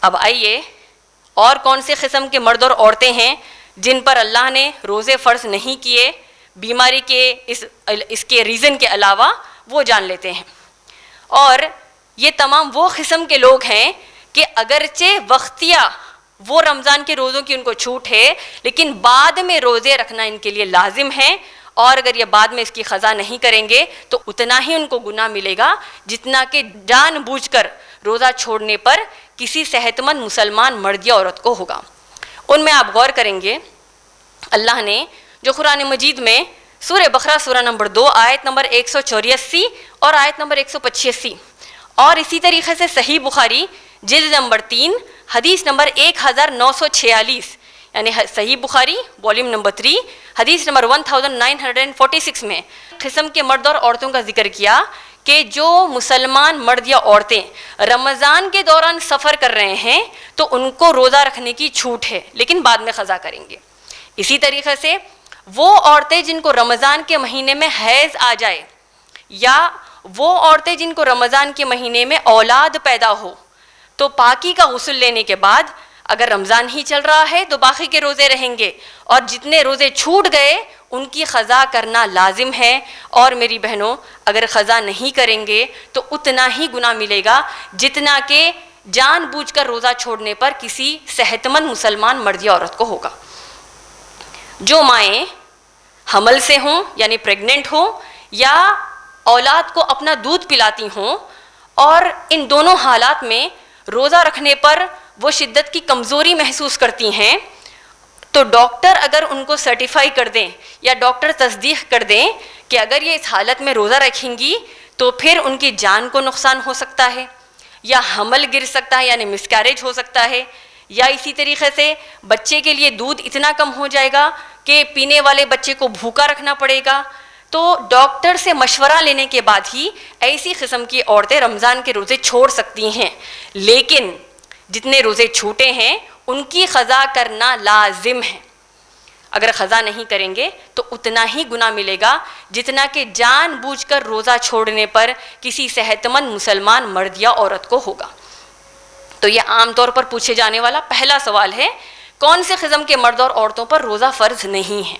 اب آئیے اور کون سے قسم کے مرد اور عورتیں ہیں جن پر اللہ نے روزے فرض نہیں کیے بیماری کے اس کے ریزن کے علاوہ، وہ جان لیتے ہیں۔ اور یہ تمام وہ قسم کے لوگ ہیں کہ اگرچہ وقتیہ وہ رمضان کے روزوں کی ان کو چھوٹ ہے، لیکن بعد میں روزے رکھنا ان کے لیے لازم ہے، اور اگر یہ بعد میں اس کی قضا نہیں کریں گے تو اتنا ہی ان کو گناہ ملے گا جتنا کہ جان بوجھ کر روزہ چھوڑنے پر کسی صحت مند مسلمان مرد یا عورت کو ہوگا۔ ان میں آپ غور کریں گے اللہ نے جو قرآن مجید میں سورہ بقرہ سورہ نمبر 2 آیت نمبر 184 اور آیت نمبر 185، اور اسی طریقے سے صحیح بخاری جلد نمبر 3 حدیث نمبر 1946، یعنی صحیح بخاری والیوم نمبر 3 حدیث نمبر 1946 میں قسم کے مرد اور عورتوں کا ذکر کیا کہ جو مسلمان مرد یا عورتیں رمضان کے دوران سفر کر رہے ہیں تو ان کو روزہ رکھنے کی چھوٹ ہے، لیکن بعد میں قضا کریں گے۔ اسی طریقے سے وہ عورتیں جن کو رمضان کے مہینے میں حیض آ جائے، یا وہ عورتیں جن کو رمضان کے مہینے میں اولاد پیدا ہو، تو پاکی کا غسل لینے کے بعد اگر رمضان ہی چل رہا ہے تو باقی کے روزے رہیں گے، اور جتنے روزے چھوٹ گئے ان کی قضا کرنا لازم ہے۔ اور میری بہنوں، اگر قضا نہیں کریں گے تو اتنا ہی گناہ ملے گا جتنا کہ جان بوجھ کر روزہ چھوڑنے پر کسی صحت مند مسلمان مرد یا عورت کو ہوگا۔ جو مائیں حمل سے ہوں یعنی پریگننٹ ہوں، یا اولاد کو اپنا دودھ پلاتی ہوں، اور ان دونوں حالات میں روزہ رکھنے پر وہ شدت کی کمزوری محسوس کرتی ہیں، تو ڈاکٹر اگر ان کو سرٹیفائی کر دیں یا ڈاکٹر تصدیق کر دیں کہ اگر یہ اس حالت میں روزہ رکھیں گی تو پھر ان کی جان کو نقصان ہو سکتا ہے، یا حمل گر سکتا ہے یعنی مسکیریج ہو سکتا ہے، یا اسی طریقے سے بچے کے لیے دودھ اتنا کم ہو جائے گا کہ پینے والے بچے کو بھوکا رکھنا پڑے گا، تو ڈاکٹر سے مشورہ لینے کے بعد ہی ایسی قسم کی عورتیں رمضان کے روزے چھوڑ سکتی ہیں۔ لیکن جتنے روزے چھوٹے ہیں ان کی قضا کرنا لازم ہے۔ اگر قضا نہیں کریں گے تو اتنا ہی گناہ ملے گا جتنا کہ جان بوجھ کر روزہ چھوڑنے پر کسی صحت مند مسلمان مرد یا عورت کو ہوگا۔ تو یہ عام طور پر پوچھے جانے والا پہلا سوال ہے، کون سے قسم کے مرد اور عورتوں پر روزہ فرض نہیں ہے؟